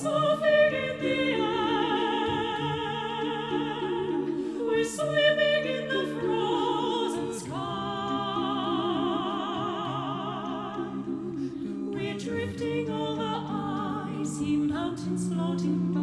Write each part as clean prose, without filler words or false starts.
surfing in the air. We're swimming in the frozen sky. We're drifting over icy mountains floating by.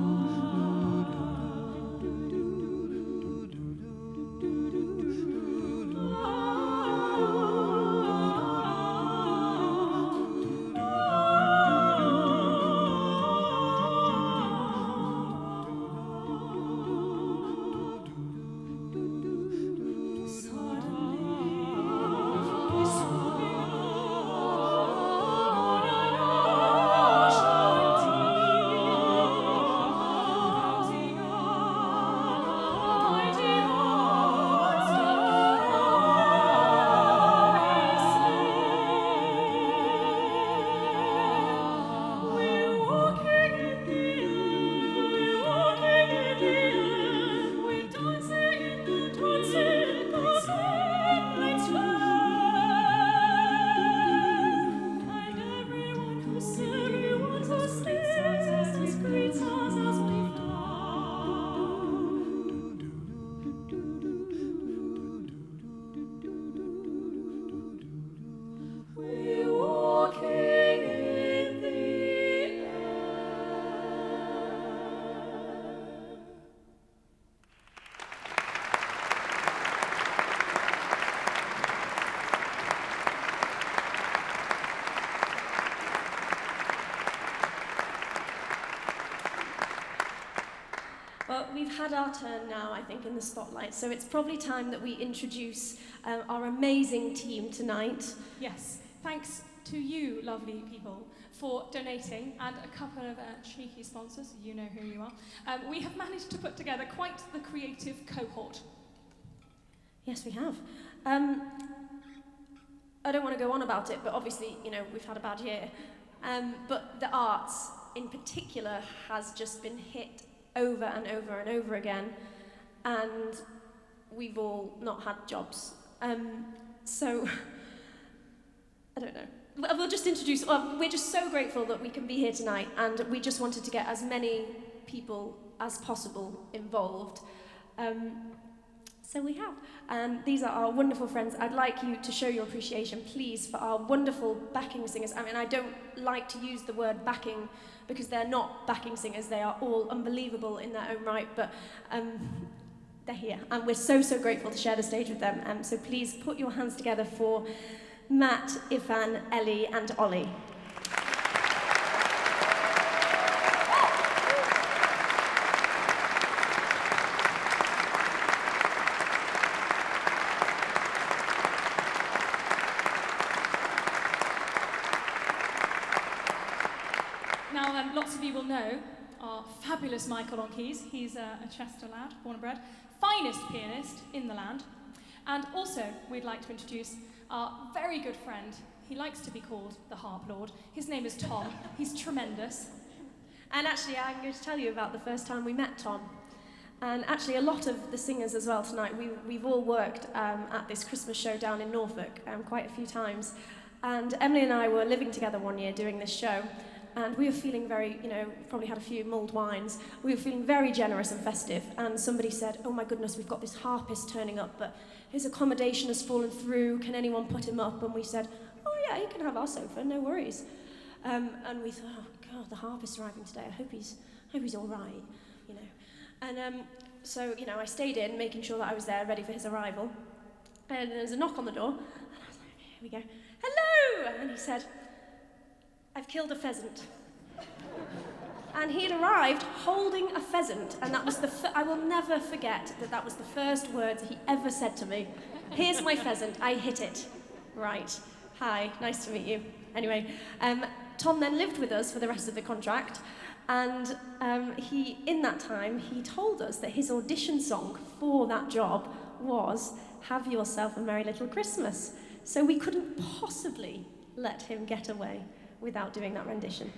Well, we've had our turn now, I think, in the spotlight, so it's probably time that we introduce our amazing team tonight. Yes, thanks to you, lovely people, for donating, and a couple of cheeky sponsors, you know who you are. We have managed to put together quite the creative cohort. Yes, we have. I don't want to go on about it, but obviously, you know, we've had a bad year. But the arts, in particular, has just been hit over and over and over again, and we've all not had jobs. So, I don't know. We'll just introduce, we're just so grateful that we can be here tonight, and we just wanted to get as many people as possible involved. So we have. And these are our wonderful friends. I'd like you to show your appreciation, please, for our wonderful backing singers. I mean, I don't like to use the word backing because they're not backing singers. They are all unbelievable in their own right, but they're here. And we're so, so grateful to share the stage with them. So please put your hands together for Matt, Ifan, Ellie, and Ollie. Lots of you will know our fabulous Michael on keys. He's a Chester lad, born and bred, finest pianist in the land. And also, we'd like to introduce our very good friend. He likes to be called the Harp Lord. His name is Tom. He's tremendous. And actually, I'm going to tell you about the first time we met Tom. And actually, a lot of the singers as well tonight, we've all worked at this Christmas show down in Norfolk quite a few times. And Emily and I were living together one year doing this show. And we were feeling very, you know, probably had a few mulled wines. We were feeling very generous and festive. And somebody said, oh my goodness, we've got this harpist turning up, but his accommodation has fallen through. Can anyone put him up? And we said, oh yeah, you can have our sofa, no worries. And we thought, oh God, the harpist's arriving today. I hope he's all right, you know. And so, you know, I stayed in, making sure that I was there, ready for his arrival. And there was a knock on the door. And I was like, here we go. Hello! And he said, I've killed a pheasant. And he had arrived holding a pheasant, and that was I will never forget that was the first words he ever said to me. Here's my pheasant, I hit it. Right, hi, nice to meet you. Anyway, Tom then lived with us for the rest of the contract, and in that time, he told us that his audition song for that job was Have Yourself a Merry Little Christmas. So we couldn't possibly let him get away without doing that rendition.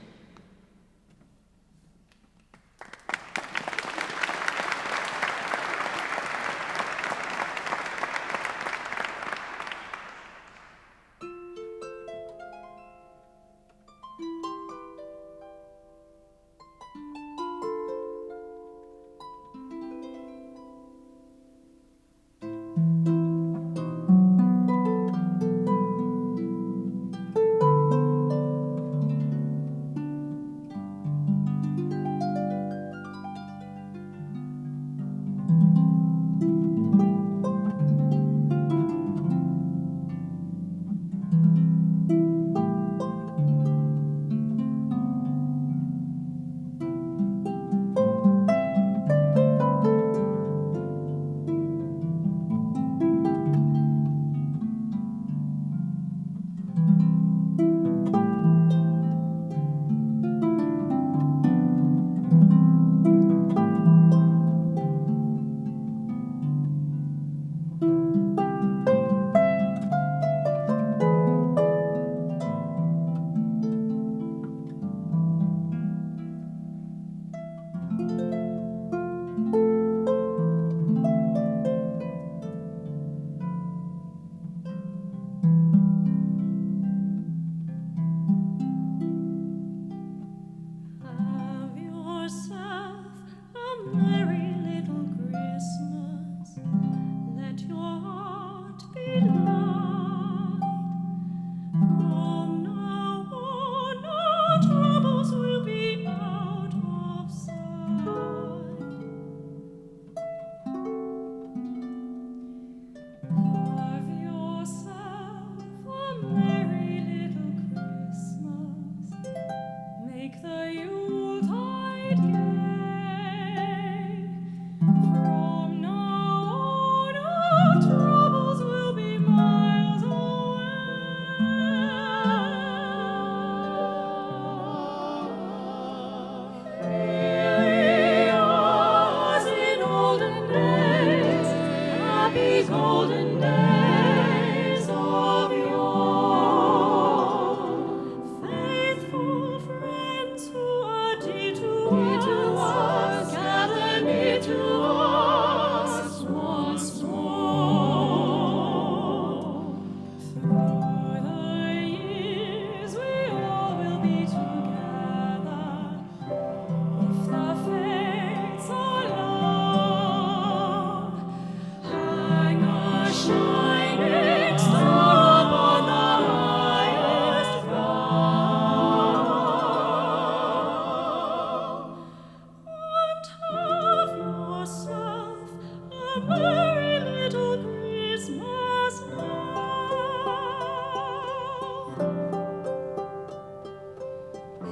merry little Christmas now.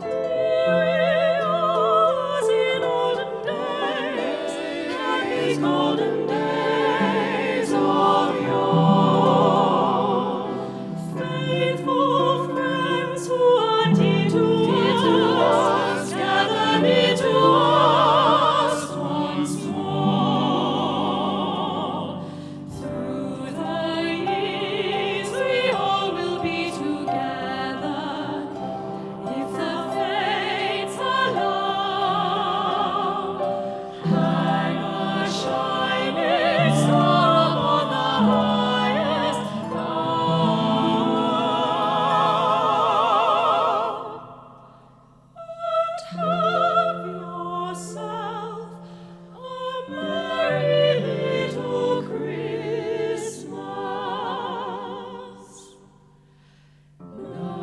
Here as in olden days, happy golden days of yore. Faithful friends who are dear to us, gather near to us once more. Through the years we all will be together, if the fates allow. Hang a shining star upon the highest bough, and have yourself a merry little Christmas now.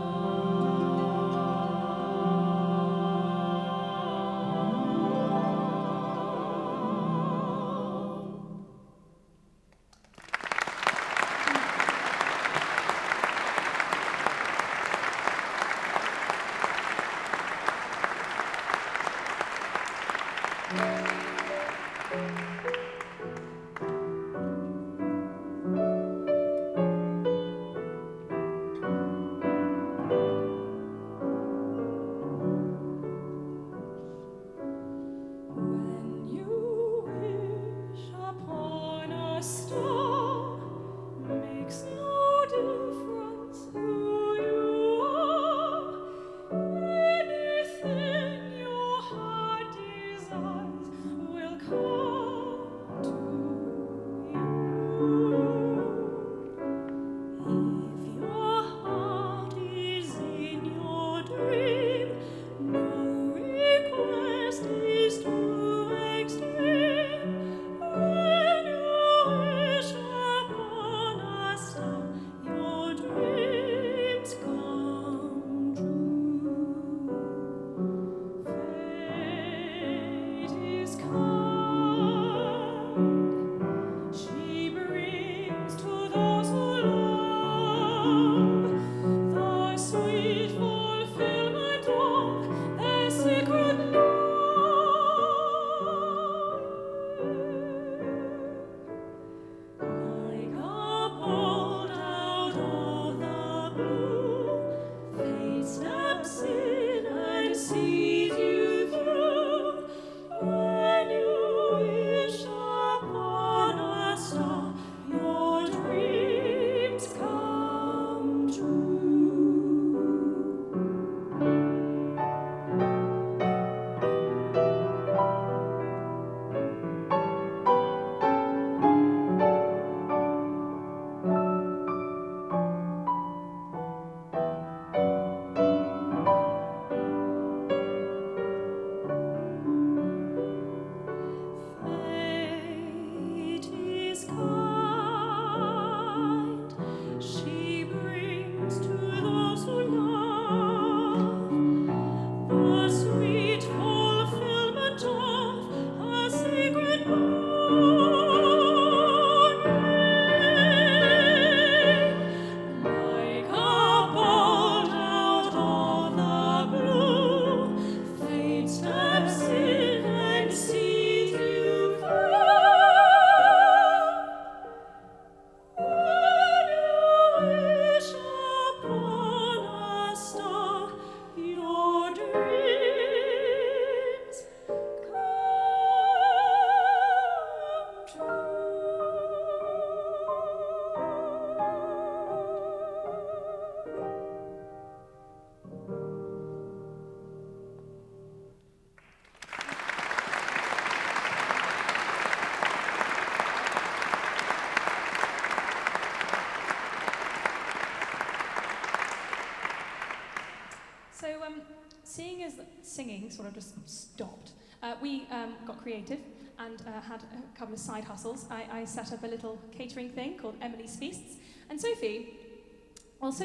When you wish upon a star, makes no difference who you are. Anything your heart desires will come to you. If your heart is in your dream, no request is too extreme. When you wish upon a star, your dreams come true. Fate is kind. She brings to those who love the sweet fulfillment of their secret love. Like a bolt out of the blue, fate steps in and sees you through. When you wish upon a star, your dreams come true. Fate is kind. She brings to those who love the sweet fulfillment of a secret longing. Like a bolt out of the blue, fate steps in and sees you through. When you wish upon a star, your dreams come So, seeing as singing sort of just stopped, we got creative and had a couple of side hustles. I set up a little catering thing called Emily's Feasts. And Sophie, those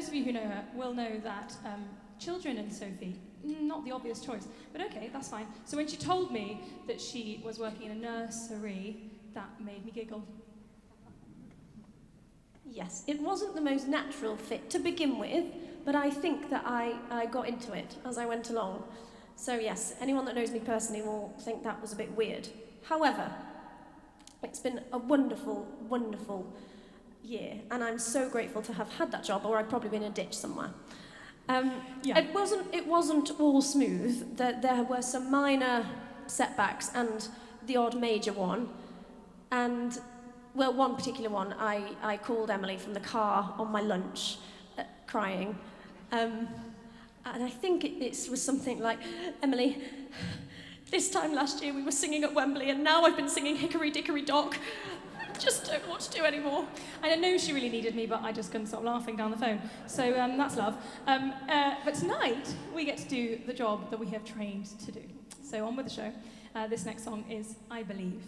of you who know her will know that children and Sophie, not the obvious choice, but okay, that's fine. So when she told me that she was working in a nursery, that made me giggle. Yes, it wasn't the most natural fit to begin with, but I think that I got into it as I went along. So yes, anyone that knows me personally will think that was a bit weird. However, it's been a wonderful, wonderful year, and I'm so grateful to have had that job, or I'd probably been in a ditch somewhere. Yeah. It wasn't all smooth. There were some minor setbacks and the odd major one. And, well, one particular one, I called Emily from the car on my lunch, crying. And I think it was something like, Emily, this time last year we were singing at Wembley, and now I've been singing Hickory Dickory Dock. Just don't know what to do anymore. I don't know she really needed me, but I just couldn't stop laughing down the phone. So that's love. But tonight, we get to do the job that we have trained to do. So on with the show. This next song is I Believe.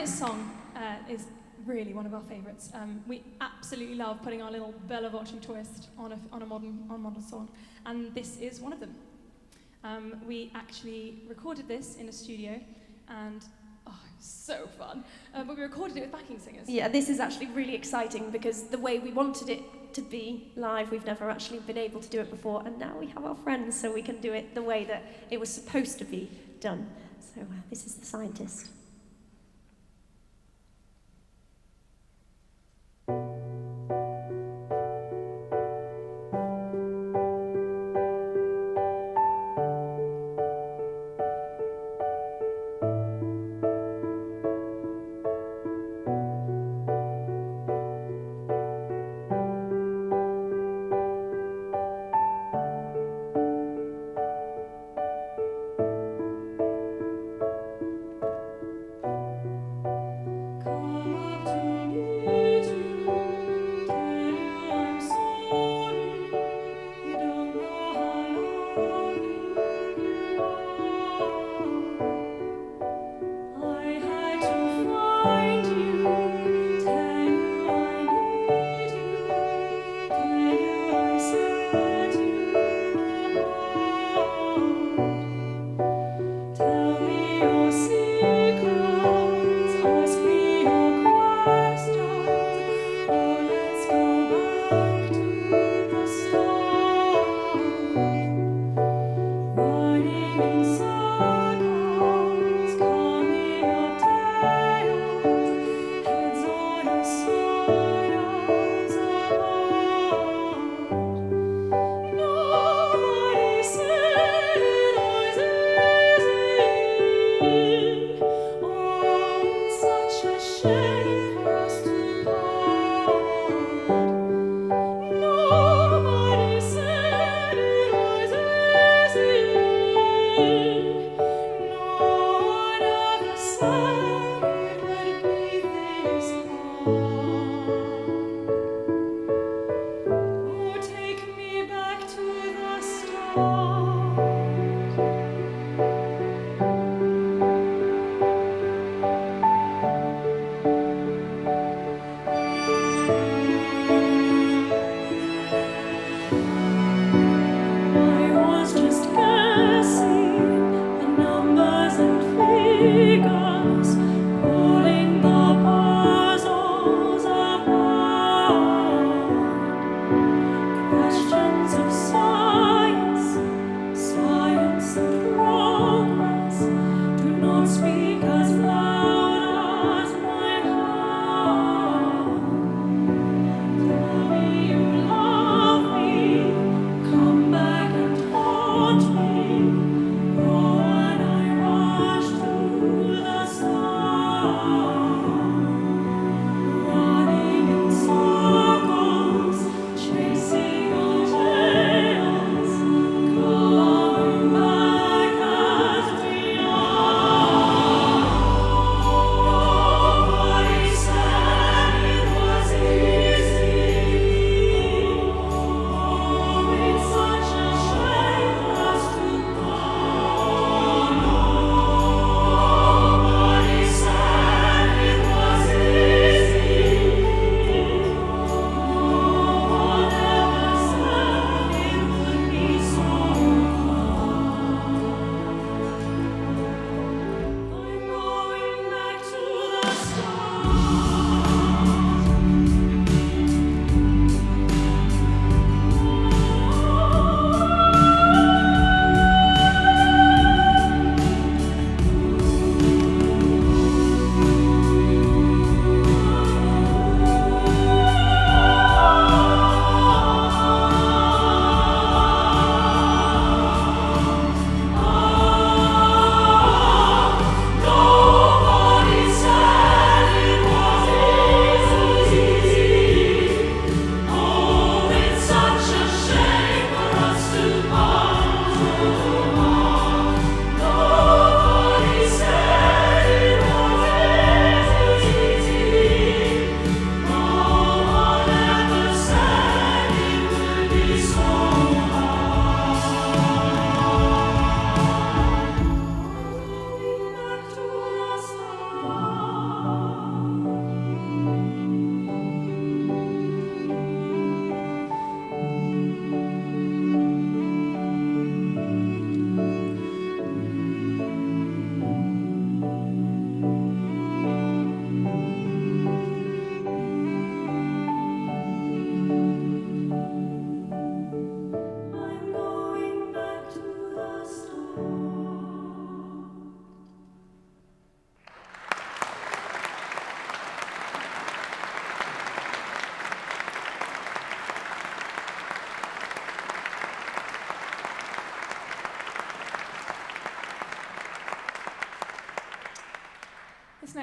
this song is really one of our favourites. We absolutely love putting our little BelleVoci twist on a modern song, and this is one of them. We actually recorded this in a studio, and it was so fun. But we recorded it with backing singers. Yeah, this is actually really exciting because the way we wanted it to be live, we've never actually been able to do it before, and now we have our friends, so we can do it the way that it was supposed to be done. So this is The Scientist.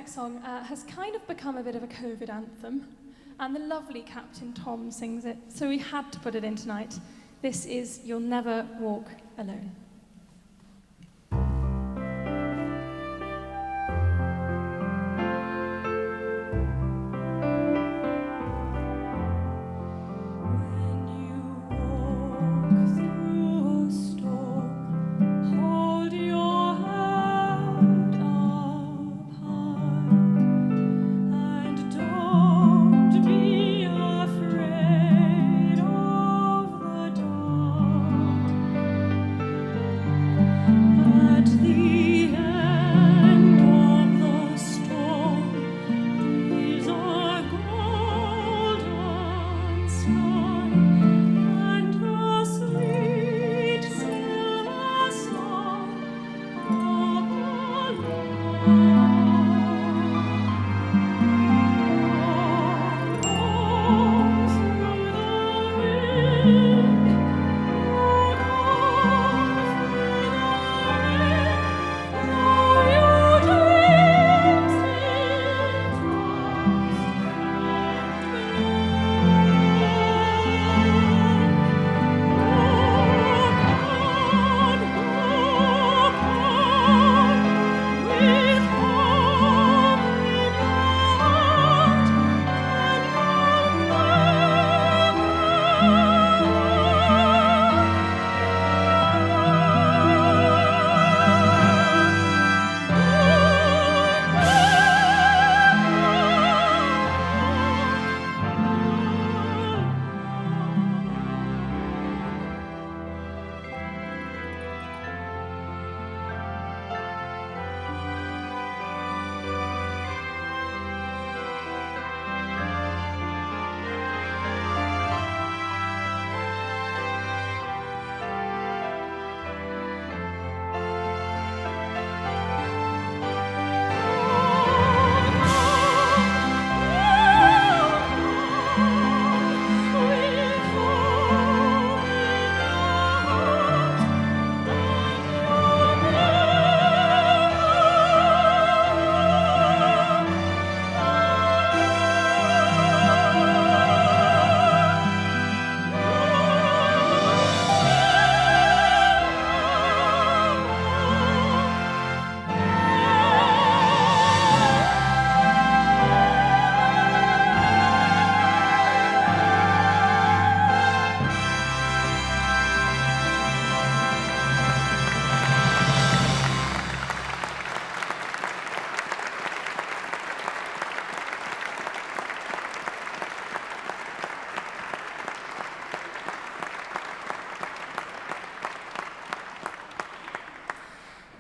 next song has kind of become a bit of a COVID anthem, and the lovely Captain Tom sings it, so we had to put it in tonight. This is You'll Never Walk Alone.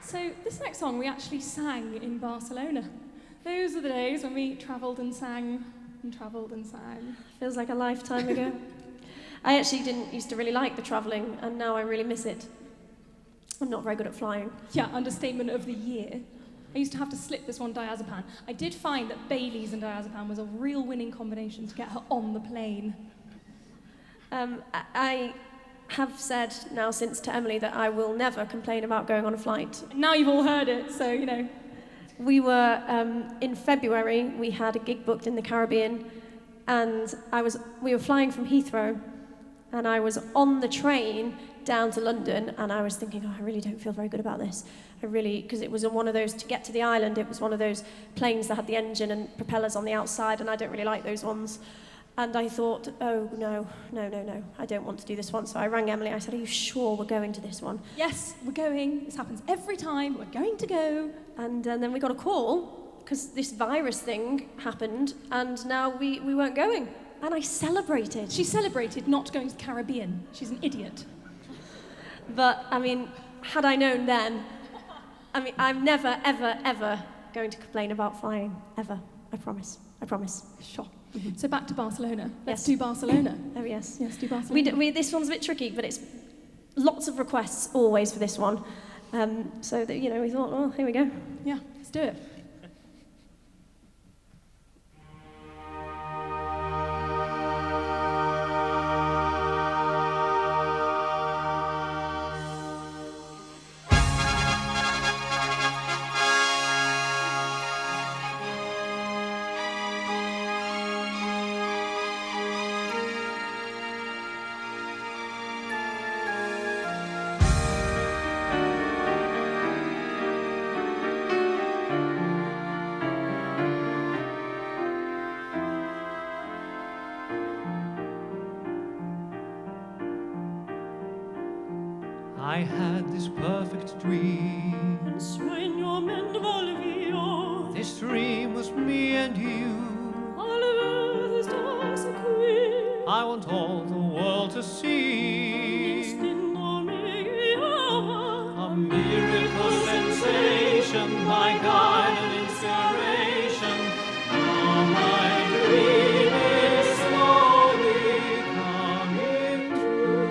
So this next song we actually sang in Barcelona. Those are the days when we travelled and sang and travelled and sang. Feels like a lifetime ago. I actually didn't used to really like the travelling, and now I really miss it. I'm not very good at flying. Yeah, understatement of the year. I used to have to slip this one diazepam. I did find that Bailey's and diazepam was a real winning combination to get her on the plane. I have said now since to Emily that I will never complain about going on a flight. Now you've all heard it, so, you know. We were, in February, we had a gig booked in the Caribbean, and we were flying from Heathrow, and I was on the train down to London, and I was thinking, I really don't feel very good about this. Because it was one of those, to get to the island, it was one of those planes that had the engine and propellers on the outside, and I don't really like those ones. And I thought, oh, no, I don't want to do this one. So I rang Emily, I said, are you sure we're going to this one? Yes, we're going. This happens every time. We're going to go. And then we got a call, because this virus thing happened, and now we weren't going. And I celebrated. She celebrated not going to the Caribbean. She's an idiot. But, I mean, had I known then, I'm never, ever, ever going to complain about flying. Ever. I promise. Sure. Mm-hmm. So back to Barcelona. Let's Yes. do Barcelona. Oh, yes. Yes, do Barcelona. This one's a bit tricky, but it's lots of requests always for this one. So that, we thought, well, here we go. Yeah, let's do it. I had this perfect dream. En sueño me envolvió. This dream was me and you. Al ver estas aquí, I want all the world to see. instinto me guiaba. A miracle sensation, my guide and inspiration. Now my dream is slowly coming true.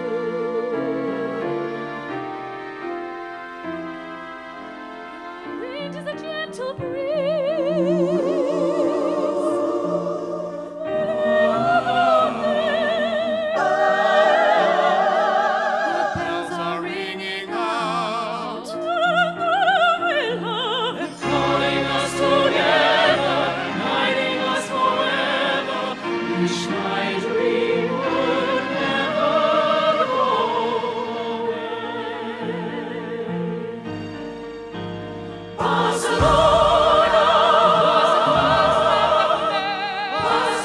Wind is a gentle breeze. Bells are ringing out, calling us together, uniting us forever. Wish my dream would never go away. Barcelona, Barcelona.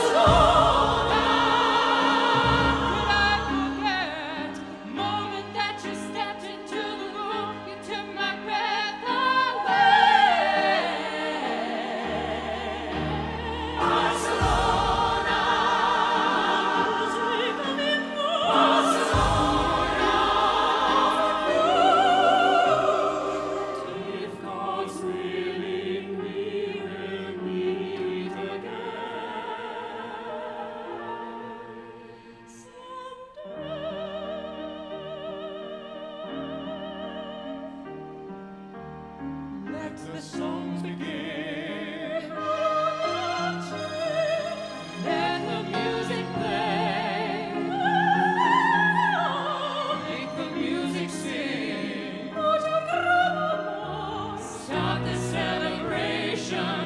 Could I forget the moment that you stepped into the room? You took my breath away. Barcelona, if God's willing, we will meet again. Let the songs begin. Let the music play. Make the music sing. Start the celebration.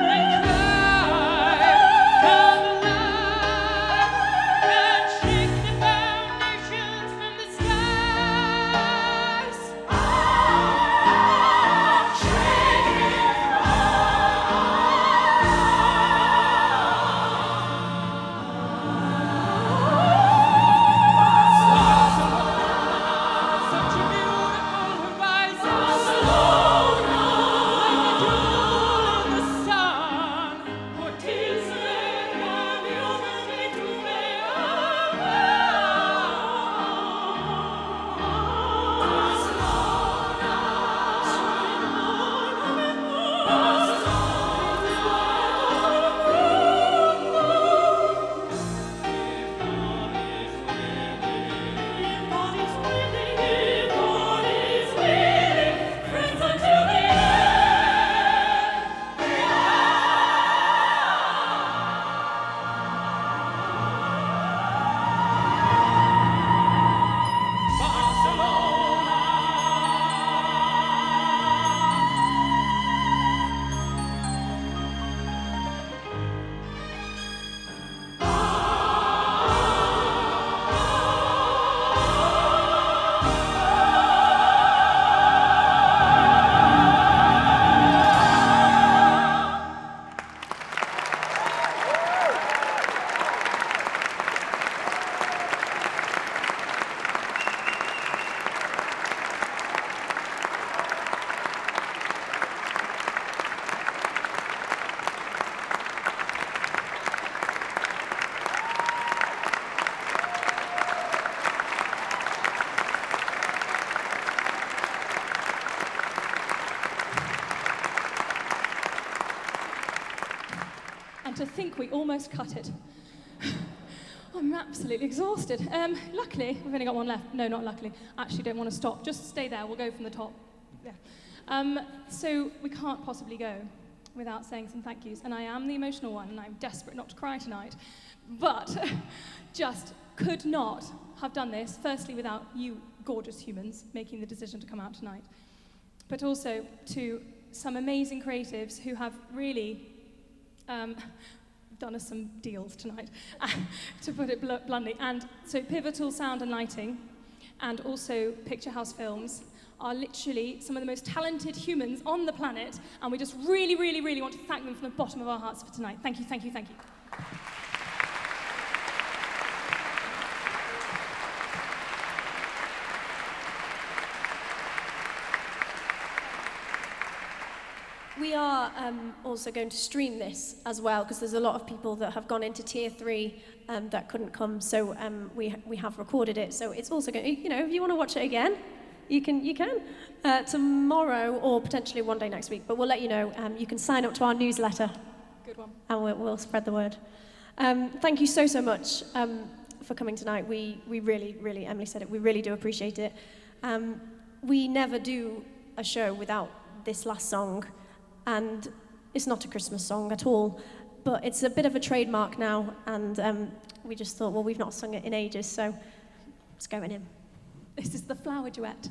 And cry, come alive, and shake the foundations from the skies. Such a beautiful horizon, like a jewel in the sun. For 'tis there cameos and to me Friends until the end. And to think we almost cut it. I'm absolutely exhausted. Luckily, we've only got one left. No, not luckily. I actually don't want to stop. Just stay there. We'll go from the top. Yeah. So we can't possibly go without saying some thank yous. And I am the emotional one, and I'm desperate not to cry tonight. But just could not have done this, firstly, without you gorgeous humans making the decision to come out tonight, but also to some amazing creatives who have really done us some deals tonight, to put it bluntly. And so Pivotal Sound and Lighting and also Picture House Films are literally some of the most talented humans on the planet, and we just really, really, really want to thank them from the bottom of our hearts for tonight. Thank you, thank you, thank you. are also going to stream this as well, because there's a lot of people that have gone into tier 3 that couldn't come, so we have recorded it. So it's also going to, you know, if you want to watch it again, you can tomorrow or potentially one day next week, but we'll let you know. You can sign up to our newsletter. Good one. And we'll spread the word. Thank you so much for coming tonight. We really, Emily said it, we really do appreciate it. We never do a show without this last song, and it's not a Christmas song at all, but it's a bit of a trademark now, and we just thought, well, we've not sung it in ages, so it's going in. This is the Flower Duet.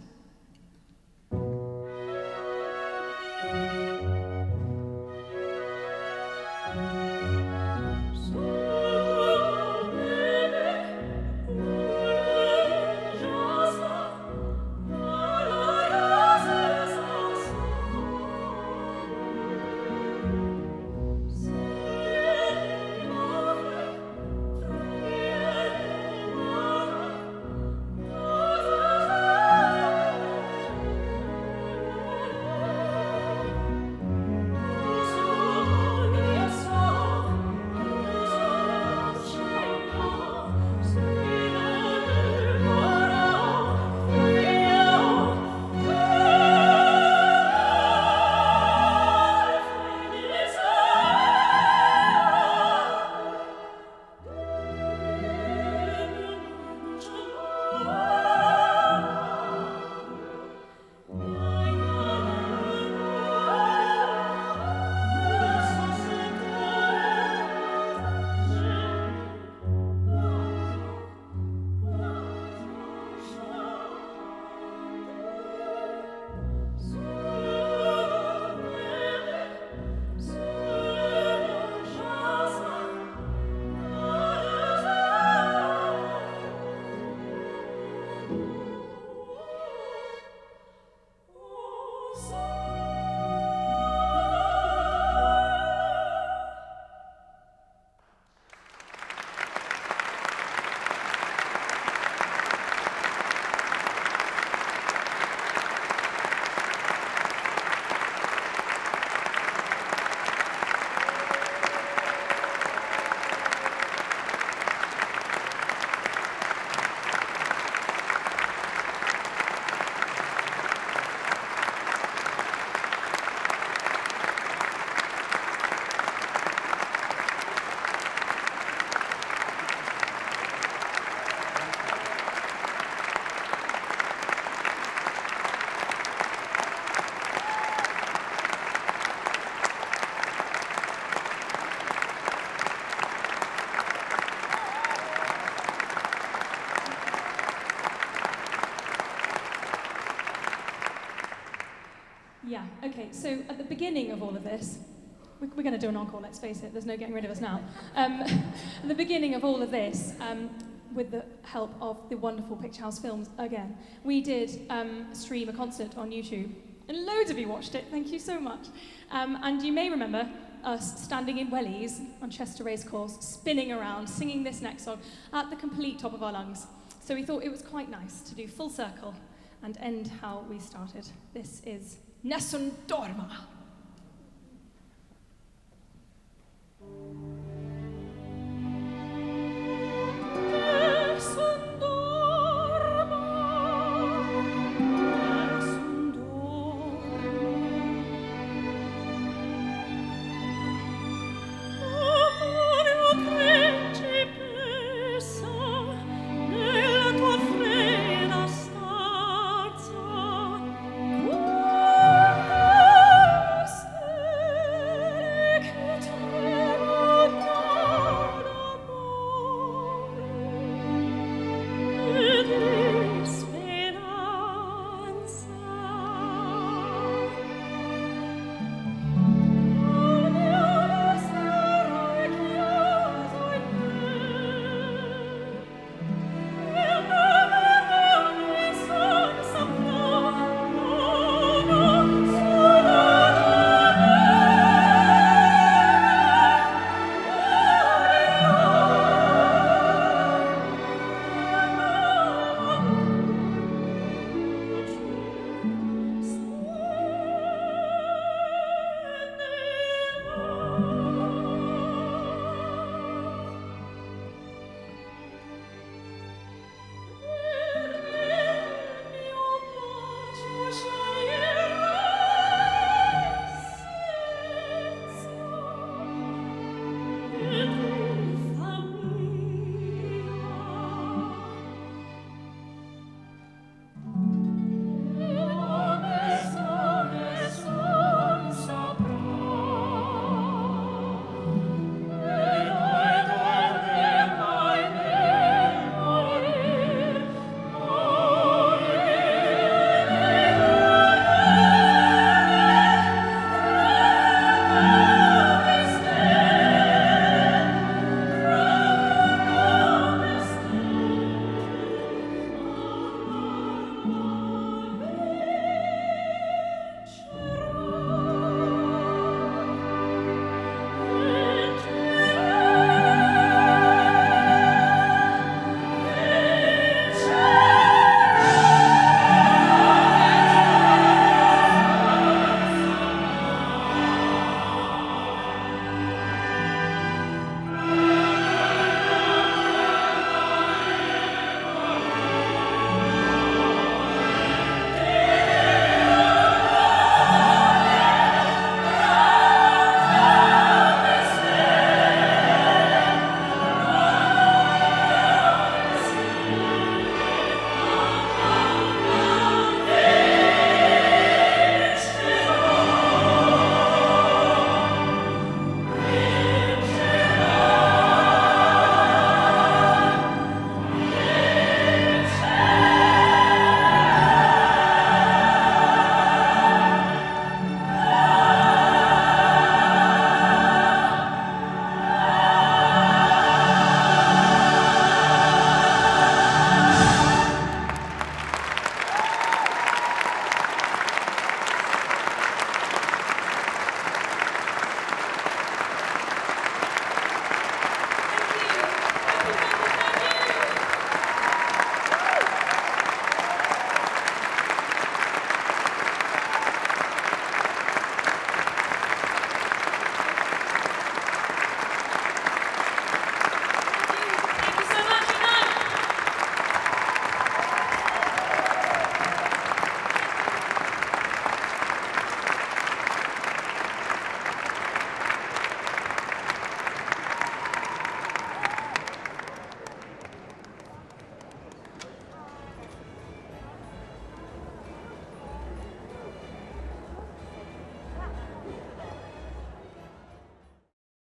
Yeah, okay, so at the beginning of all of this, we're going to do an encore, let's face it, there's no getting rid of us now. At the beginning of all of this, with the help of the wonderful Picture House Films again, we did stream a concert on YouTube, and loads of you watched it, thank you so much. And you may remember us standing in wellies on Chester Racecourse, spinning around, singing this next song at the complete top of our lungs. So we thought it was quite nice to do full circle and end how we started. This is Nessun Dorma.